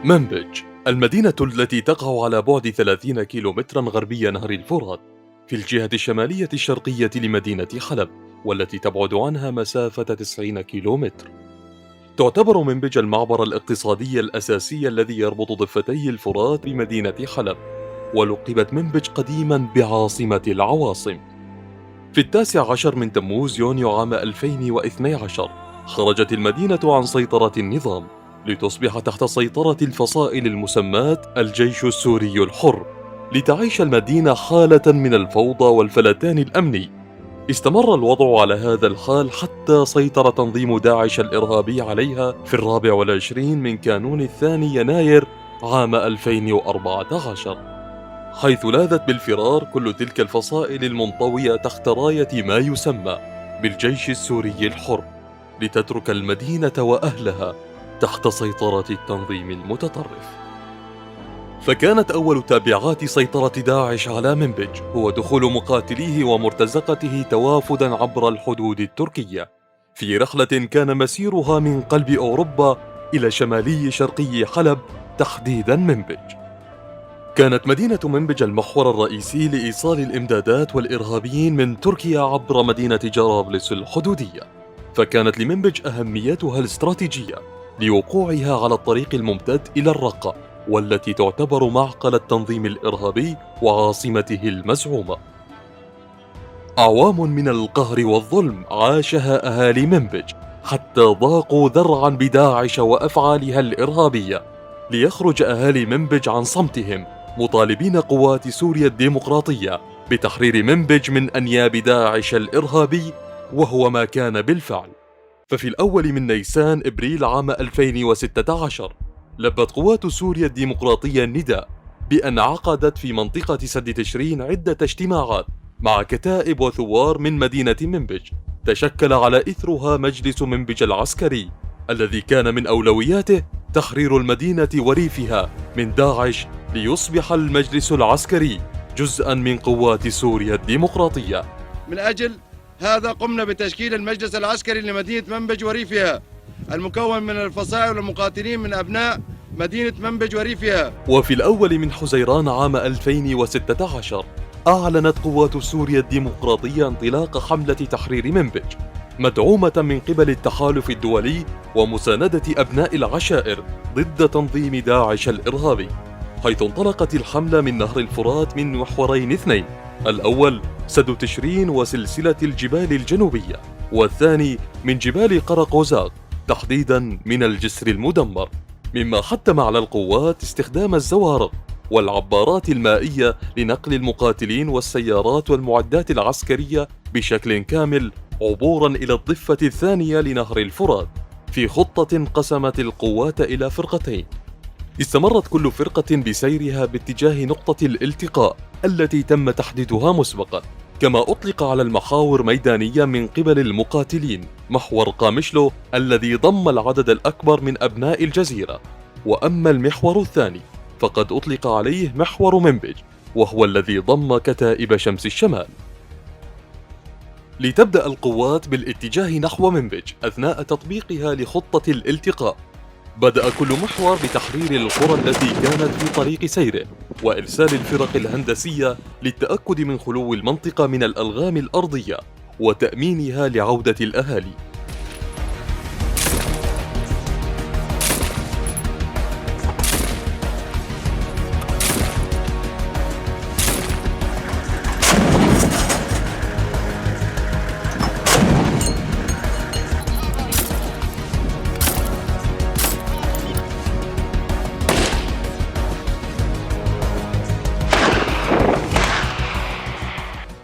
منبج، المدينة التي تقع على بعد 30 كيلومترا غربي نهر الفرات، في الجهة الشمالية الشرقية لمدينة حلب، والتي تبعد عنها مسافة 90 كيلومتر. تعتبر منبج المعبر الاقتصادي الأساسي الذي يربط ضفتي الفرات بمدينة حلب، ولقبت منبج قديما بعاصمة العواصم. في 19 من تموز يونيو عام 2012 خرجت المدينة عن سيطرة النظام لتصبح تحت سيطرة الفصائل المسماة الجيش السوري الحر، لتعيش المدينة حالة من الفوضى والفلتان الأمني. استمر الوضع على هذا الحال حتى سيطر تنظيم داعش الإرهابي عليها في 24 من كانون الثاني يناير عام 2014، حيث لاذت بالفرار كل تلك الفصائل المنطوية تحت راية ما يسمى بالجيش السوري الحر، لتترك المدينة وأهلها تحت سيطرة التنظيم المتطرف. فكانت أول تابعات سيطرة داعش على منبج هو دخول مقاتليه ومرتزقته توافدا عبر الحدود التركية، في رحلة كان مسيرها من قلب أوروبا إلى شمالي شرقي حلب، تحديدا منبج. كانت مدينة منبج المحور الرئيسي لإيصال الإمدادات والإرهابيين من تركيا عبر مدينة جرابلس الحدودية، فكانت لمنبج أهميتها الاستراتيجية لوقوعها على الطريق الممتد إلى الرقة، والتي تعتبر معقل التنظيم الإرهابي وعاصمته المزعومة. أعوام من القهر والظلم عاشها أهالي منبج حتى ضاقوا ذرعا بداعش وأفعالها الإرهابية، ليخرج أهالي منبج عن صمتهم مطالبين قوات سوريا الديمقراطية بتحرير منبج من أنياب داعش الإرهابي، وهو ما كان بالفعل. ففي الأول من نيسان إبريل عام 2016 لبت قوات سوريا الديمقراطية النداء بأن عقدت في منطقة سد تشرين عدة اجتماعات مع كتائب وثوار من مدينة منبج، تشكل على إثرها مجلس منبج العسكري، الذي كان من أولوياته تحرير المدينة وريفها من داعش، ليصبح المجلس العسكري جزءا من قوات سوريا الديمقراطية. من أجل هذا قمنا بتشكيل المجلس العسكري لمدينة منبج وريفها، المكون من الفصائل والمقاتلين من أبناء مدينة منبج وريفها. وفي الأول من حزيران عام 2016 أعلنت قوات سوريا الديمقراطية انطلاق حملة تحرير منبج، مدعومة من قبل التحالف الدولي ومساندة أبناء العشائر ضد تنظيم داعش الإرهابي، حيث انطلقت الحملة من نهر الفرات من محورين اثنين: الأول سد تشرين وسلسلة الجبال الجنوبية، والثاني من جبال قرقوزاق، تحديدا من الجسر المدمر، مما حتم على القوات استخدام الزوارق والعبارات المائية لنقل المقاتلين والسيارات والمعدات العسكرية بشكل كامل عبورا إلى الضفة الثانية لنهر الفرات، في خطة قسمت القوات إلى فرقتين. استمرت كل فرقة بسيرها باتجاه نقطة الالتقاء التي تم تحديدها مسبقا، كما أطلق على المحاور ميدانية من قبل المقاتلين محور قامشلو الذي ضم العدد الأكبر من أبناء الجزيرة، وأما المحور الثاني فقد أطلق عليه محور منبج، وهو الذي ضم كتائب شمس الشمال. لتبدأ القوات بالاتجاه نحو منبج أثناء تطبيقها لخطة الالتقاء. بدأ كل محور بتحرير القرى التي كانت في طريق سيره، وإرسال الفرق الهندسية للتأكد من خلو المنطقة من الألغام الأرضية وتأمينها لعودة الأهالي.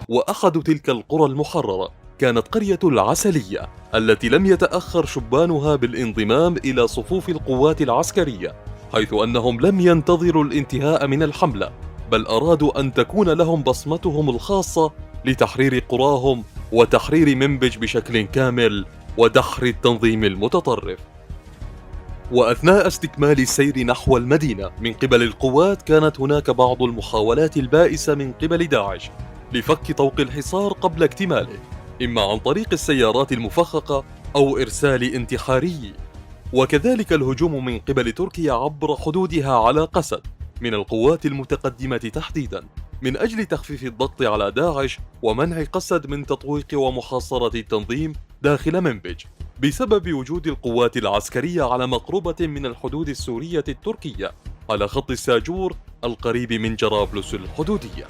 وأحد تلك القرى المحررة كانت قرية العسلية، التي لم يتأخر شبانها بالانضمام إلى صفوف القوات العسكرية، حيث أنهم لم ينتظروا الانتهاء من الحملة، بل أرادوا أن تكون لهم بصمتهم الخاصة لتحرير قراهم وتحرير منبج بشكل كامل ودحر التنظيم المتطرف. وأثناء استكمال السير نحو المدينة من قبل القوات، كانت هناك بعض المحاولات البائسة من قبل داعش لفك طوق الحصار قبل اكتماله، إما عن طريق السيارات المفخخة أو إرسال انتحاري. وكذلك الهجوم من قبل تركيا عبر حدودها على قسد من القوات المتقدمة تحديدا من أجل تخفيف الضغط على داعش ومنع قسد من تطويق ومحاصرة التنظيم داخل منبج بسبب وجود القوات العسكرية على مقربة من الحدود السورية التركية على خط الساجور القريب من جرابلس الحدودية.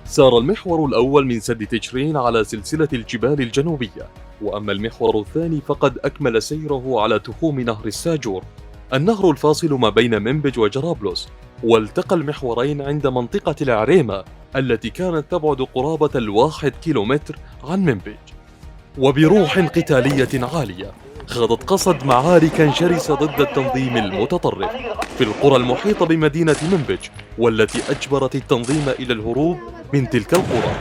سار المحور الأول من سد تجرين على سلسلة الجبال الجنوبية، وأما المحور الثاني فقد أكمل سيره على تخوم نهر الساجور النهر الفاصل ما بين منبج وجرابلس، والتقى المحورين عند منطقة العريمة التي كانت تبعد قرابة 1 كيلومتر عن منبج. وبروح قتالية عالية خاضت قسد معاركا شرسة ضد التنظيم المتطرف في القرى المحيطة بمدينة منبج، والتي أجبرت التنظيم إلى الهروب من تلك القرى.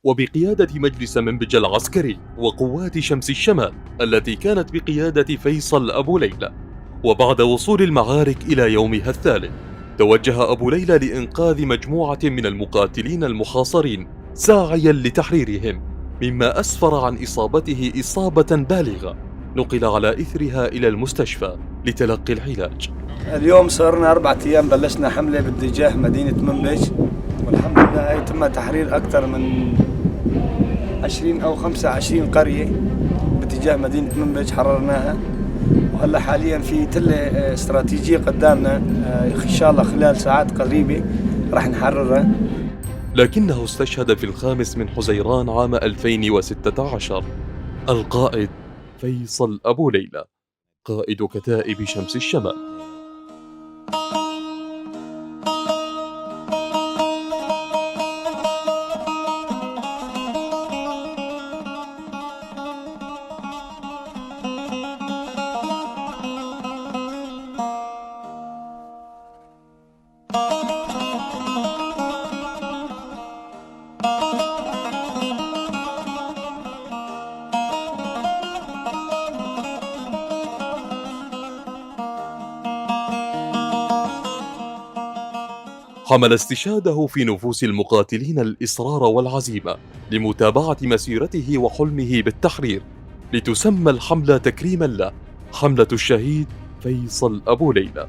وبقيادة مجلس منبج العسكري وقوات شمس الشمال التي كانت بقيادة فيصل أبو ليلى. وبعد وصول المعارك إلى يومها الثالث توجه أبو ليلى لإنقاذ مجموعة من المقاتلين المحاصرين ساعيا لتحريرهم، مما أسفر عن إصابته إصابة بالغة نقل على إثرها إلى المستشفى لتلقي العلاج. اليوم صرنا 4 أيام بلشنا حملة باتجاه مدينة منبج، والحمد لله تم تحرير أكثر من 20 أو 25 قرية باتجاه مدينة منبج حررناها، وهلا حاليا في تلة استراتيجية قدامنا إن شاء الله خلال ساعات قريبة راح نحررها. لكنه استشهد في 5 من حزيران عام 2016 القائد فيصل أبو ليلى قائد كتائب شمس الشمال. حمل استشهاده في نفوس المقاتلين الإصرار والعزيمة لمتابعة مسيرته وحلمه بالتحرير، لتسمى الحملة تكريما له حملة الشهيد فيصل أبو ليلى.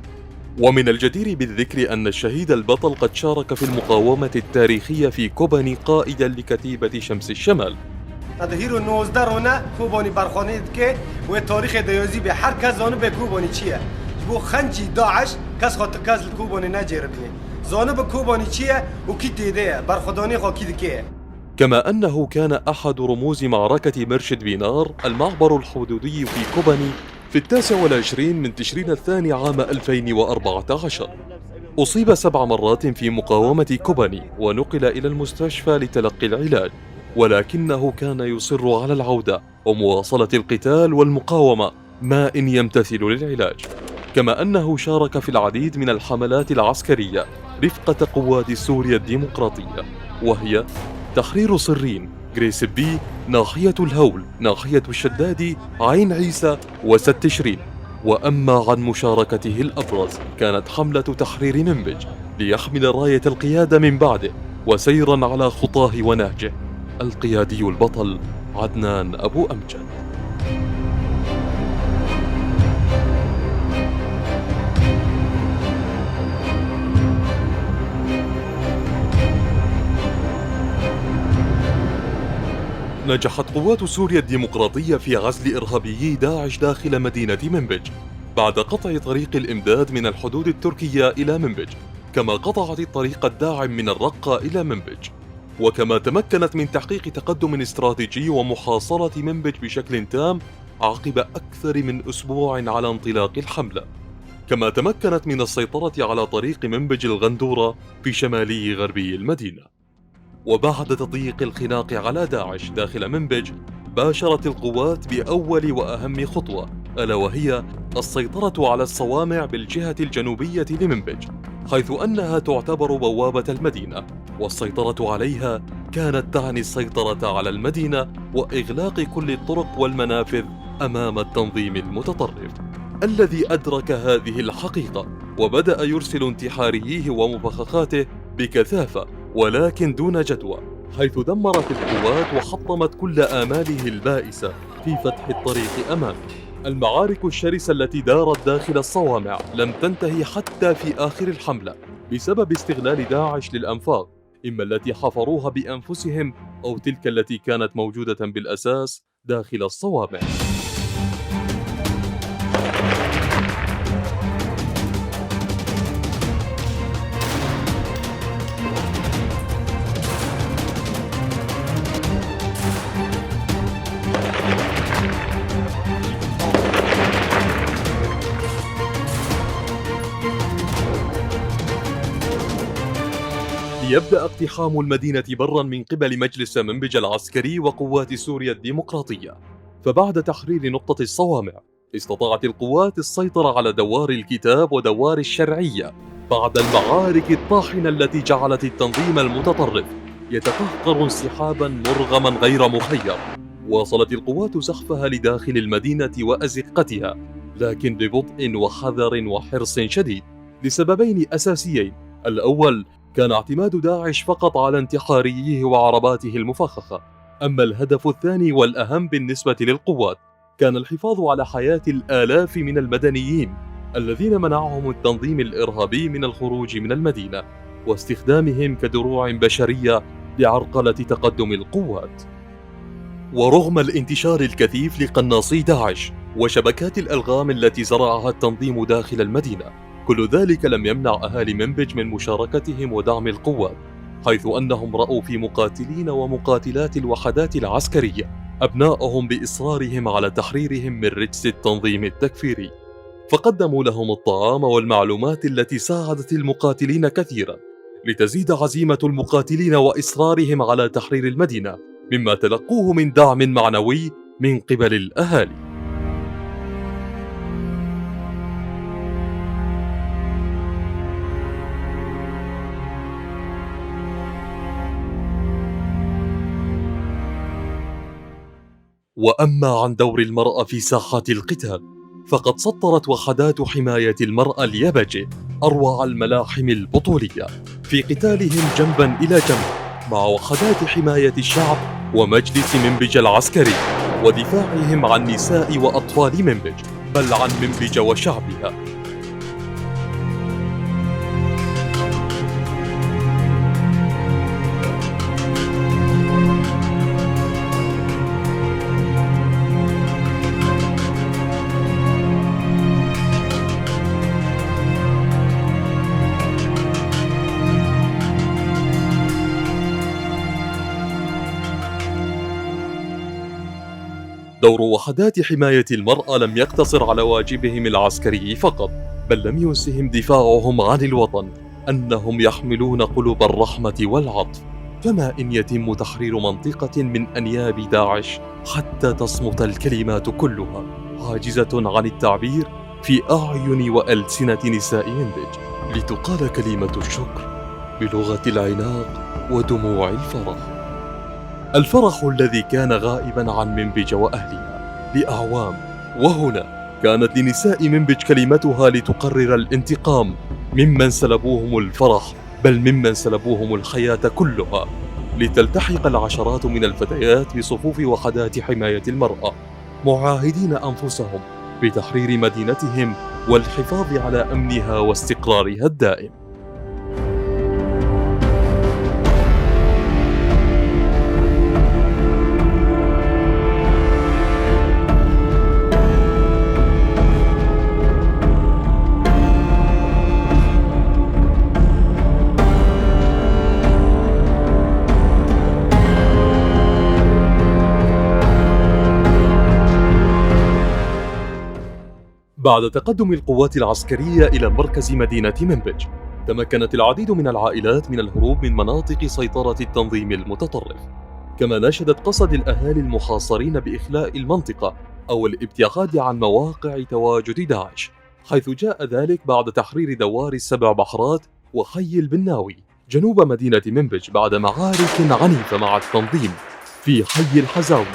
ومن الجدير بالذكر أن الشهيد البطل قد شارك في المقاومة التاريخية في كوباني قائدا لكتيبة شمس الشمال. تظهير النوزدار هنا كوباني برخانه که و تاریخ دیازی به هر کس زانو به کوبانی چیه بو خنچی داعش کس خاطر کس کوبانی نجربني زانو به کوبانی چیه و کی دیده برخدانی خو کی دکه. كما أنه كان أحد رموز معركة مرشد بينار المعبر الحدودي في كوباني في 29 من تشرين الثاني عام 2014. أصيب 7 مرات في مقاومة كوباني ونقل إلى المستشفى لتلقي العلاج، ولكنه كان يصر على العودة ومواصلة القتال والمقاومة ما إن يمتثل للعلاج. كما أنه شارك في العديد من الحملات العسكرية رفقة قوات سوريا الديمقراطية، وهي تحرير صرين، جريس بي، ناحية الهول، ناحية الشدادي، عين عيسى، وسد تشرين. وأما عن مشاركته الأبرز كانت حملة تحرير منبج ليحمل راية القيادة من بعده وسيرا على خطاه ونهجه القيادي البطل عدنان أبو أمجد. نجحت قوات سوريا الديمقراطية في عزل إرهابيي داعش داخل مدينة منبج بعد قطع طريق الإمداد من الحدود التركية إلى منبج، كما قطعت الطريق الداعم من الرقة إلى منبج، وكما تمكنت من تحقيق تقدم استراتيجي ومحاصرة منبج بشكل تام عقب أكثر من أسبوع على انطلاق الحملة. كما تمكنت من السيطرة على طريق منبج الغندورة في شمالي غربي المدينة. وبعد تضييق الخناق على داعش داخل منبج باشرت القوات بأول وأهم خطوة، ألا وهي السيطرة على الصوامع بالجهة الجنوبية لمنبج، حيث أنها تعتبر بوابة المدينة والسيطرة عليها كانت تعني السيطرة على المدينة وإغلاق كل الطرق والمنافذ أمام التنظيم المتطرف، الذي أدرك هذه الحقيقة وبدأ يرسل انتحارييه ومفخخاته بكثافة ولكن دون جدوى، حيث دمرت القوات وحطمت كل آماله البائسة في فتح الطريق أمامه. المعارك الشرسة التي دارت داخل الصوامع لم تنتهي حتى في آخر الحملة بسبب استغلال داعش للأنفاق، إما التي حفروها بأنفسهم أو تلك التي كانت موجودة بالأساس داخل الصوامع. ليبدأ اقتحام المدينة برا من قبل مجلس منبج العسكري وقوات سوريا الديمقراطية. فبعد تحرير نقطة الصوامع استطاعت القوات السيطرة على دوار الكتاب ودوار الشرعية بعد المعارك الطاحنة التي جعلت التنظيم المتطرف يتقهقر انسحابا مرغما غير مخير. واصلت القوات زحفها لداخل المدينة وأزقتها، لكن ببطء وحذر وحرص شديد لسببين أساسيين. الأول كان اعتماد داعش فقط على انتحارييه وعرباته المفخخة، أما الهدف الثاني والأهم بالنسبة للقوات كان الحفاظ على حياة الآلاف من المدنيين الذين منعهم التنظيم الإرهابي من الخروج من المدينة واستخدامهم كدروع بشرية لعرقلة تقدم القوات. ورغم الانتشار الكثيف لقناصي داعش وشبكات الألغام التي زرعها التنظيم داخل المدينة، كل ذلك لم يمنع أهالي منبج من مشاركتهم ودعم القوات، حيث أنهم رأوا في مقاتلين ومقاتلات الوحدات العسكرية أبنائهم بإصرارهم على تحريرهم من رجس التنظيم التكفيري، فقدموا لهم الطعام والمعلومات التي ساعدت المقاتلين كثيرا لتزيد عزيمة المقاتلين وإصرارهم على تحرير المدينة، مما تلقوه من دعم معنوي من قبل الأهالي. وأما عن دور المرأة في ساحات القتال، فقد سطرت وحدات حماية المرأة اليبجة أروع الملاحم البطولية في قتالهم جنبا إلى جنب مع وحدات حماية الشعب ومجلس منبج العسكري ودفاعهم عن نساء وأطفال منبج، بل عن منبج وشعبها. دور وحدات حماية المرأة لم يقتصر على واجبهم العسكري فقط، بل لم ينسهم دفاعهم عن الوطن، أنهم يحملون قلوب الرحمة والعطف. كما إن يتم تحرير منطقة من أنياب داعش حتى تصمت الكلمات كلها عاجزة عن التعبير في أعين وألسنة نساء منبج، لتقال كلمة الشكر بلغة العناق ودموع الفرح. الفرح الذي كان غائبا عن منبج وأهلها لأعوام، وهنا كانت لنساء منبج كلمتها لتقرر الانتقام ممن سلبوهم الفرح، بل ممن سلبوهم الحياة كلها، لتلتحق العشرات من الفتيات بصفوف وحدات حماية المرأة، معاهدين أنفسهم بتحرير مدينتهم والحفاظ على أمنها واستقرارها الدائم. بعد تقدم القوات العسكرية إلى مركز مدينة منبج، تمكنت العديد من العائلات من الهروب من مناطق سيطرة التنظيم المتطرف، كما ناشدت قصد الأهالي المحاصرين بإخلاء المنطقة أو الابتعاد عن مواقع تواجد داعش، حيث جاء ذلك بعد تحرير دوار السبع بحرات وحي البناوي جنوب مدينة منبج بعد معارك عنيفة مع التنظيم في حي الحزاونة.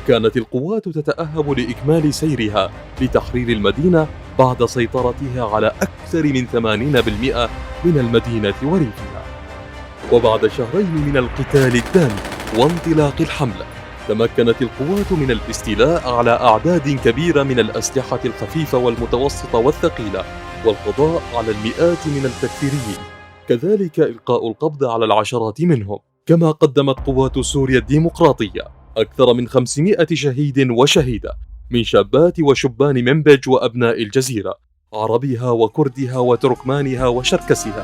كانت القوات تتأهب لإكمال سيرها لتحرير المدينة بعد سيطرتها على أكثر من 80% من المدينة وريفها. وبعد شهرين من القتال الدامي وانطلاق الحملة، تمكنت القوات من الاستيلاء على أعداد كبيرة من الأسلحة الخفيفة والمتوسطة والثقيلة، والقضاء على المئات من التكفيريين، كذلك إلقاء القبض على العشرات منهم. كما قدمت قوات سوريا الديمقراطية أكثر من 500 شهيد وشهيدة من شابات وشبان منبج وأبناء الجزيرة، عربها وكردها وتركمانها وشركسها.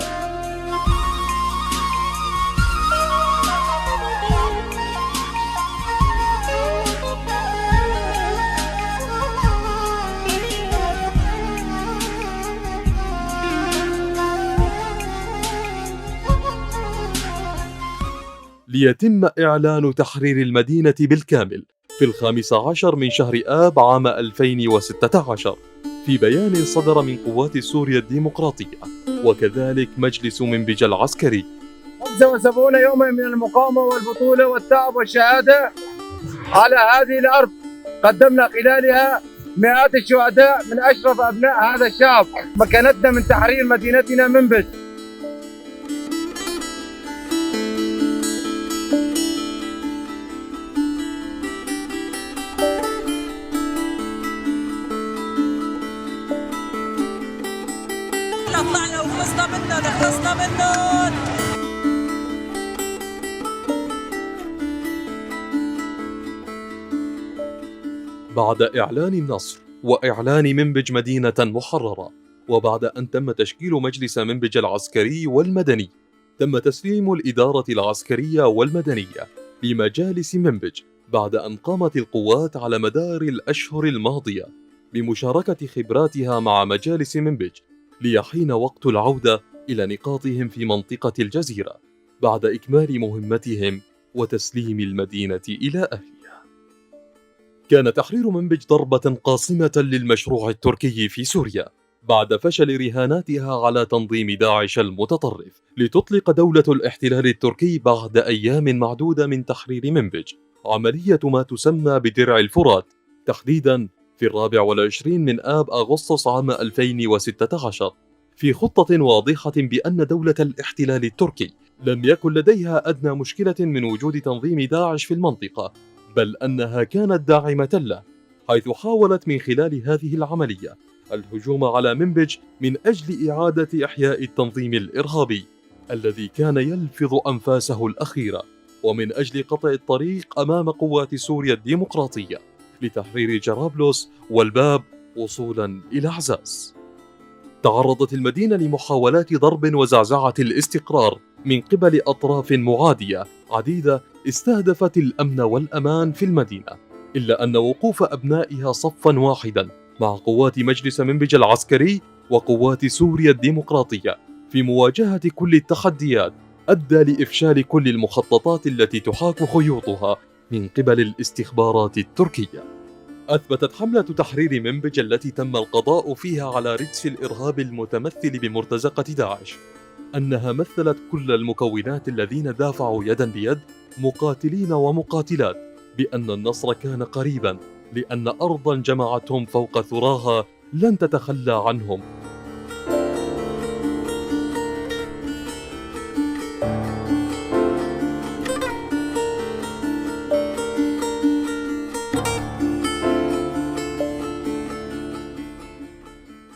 ليتم إعلان تحرير المدينة بالكامل في 15 من شهر آب عام 2016 في بيان صدر من قوات سوريا الديمقراطية، وكذلك مجلس منبج العسكري. 75 يوما من المقاومة والبطولة والتعب والشهادة على هذه الأرض، قدمنا خلالها مئات الشهداء من أشرف أبناء هذا الشعب. مكانتنا من تحرير مدينتنا منبج. طلعنا وخلصنا منهم خلصنا منهم. بعد إعلان النصر وإعلان منبج مدينة محررة، وبعد أن تم تشكيل مجلس منبج العسكري والمدني، تم تسليم الإدارة العسكرية والمدنية لمجالس منبج بعد أن قامت القوات على مدار الأشهر الماضية بمشاركة خبراتها مع مجالس منبج ليحين وقت العودة إلى نقاطهم في منطقة الجزيرة بعد إكمال مهمتهم وتسليم المدينة إلى أهلها. كان تحرير منبج ضربة قاصمة للمشروع التركي في سوريا بعد فشل رهاناتها على تنظيم داعش المتطرف لتطلق دولة الاحتلال التركي بعد أيام معدودة من تحرير منبج عملية ما تسمى بدرع الفرات، تحديداً في 24 من آب أغسطس عام 2016، في خطة واضحة بأن دولة الاحتلال التركي لم يكن لديها أدنى مشكلة من وجود تنظيم داعش في المنطقة، بل أنها كانت داعمة له، حيث حاولت من خلال هذه العملية الهجوم على منبج من أجل إعادة إحياء التنظيم الإرهابي الذي كان يلفظ أنفاسه الأخيرة، ومن أجل قطع الطريق أمام قوات سوريا الديمقراطية لتحرير جرابلس والباب وصولا إلى عزاز. تعرضت المدينة لمحاولات ضرب وزعزعة الاستقرار من قبل أطراف معادية عديدة استهدفت الأمن والأمان في المدينة، إلا أن وقوف أبنائها صفا واحدا مع قوات مجلس منبج العسكري وقوات سوريا الديمقراطية في مواجهة كل التحديات أدى لإفشال كل المخططات التي تحاك خيوطها من قبل الاستخبارات التركية. أثبتت حملة تحرير منبج التي تم القضاء فيها على رجس الإرهاب المتمثل بمرتزقة داعش أنها مثلت كل المكونات الذين دافعوا يدا بيد مقاتلين ومقاتلات بأن النصر كان قريبا، لأن أرضا جمعتهم فوق ثراها لن تتخلى عنهم.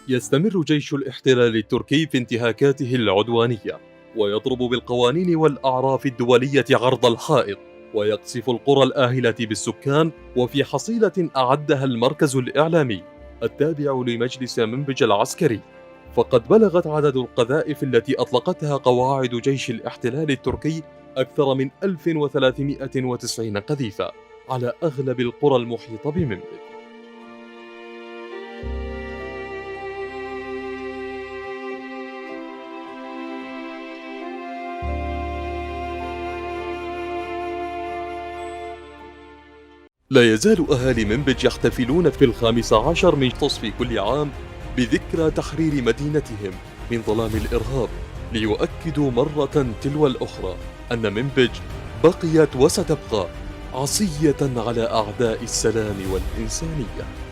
يستمر جيش الاحتلال التركي في انتهاكاته العدوانية، ويضرب بالقوانين والأعراف الدولية عرض الحائط، ويقصف القرى الآهلة بالسكان وفي حصيلة أعدها المركز الإعلامي التابع لمجلس منبج العسكري. فقد بلغت عدد القذائف التي أطلقتها قواعد جيش الاحتلال التركي أكثر من 1390 قذيفة على أغلب القرى المحيطة بمنبج. لا يزال أهالي منبج يحتفلون في 15 من منتصف كل عام بذكرى تحرير مدينتهم من ظلام الإرهاب، ليؤكدوا مرة تلو الأخرى أن منبج بقيت وستبقى عصية على أعداء السلام والإنسانية.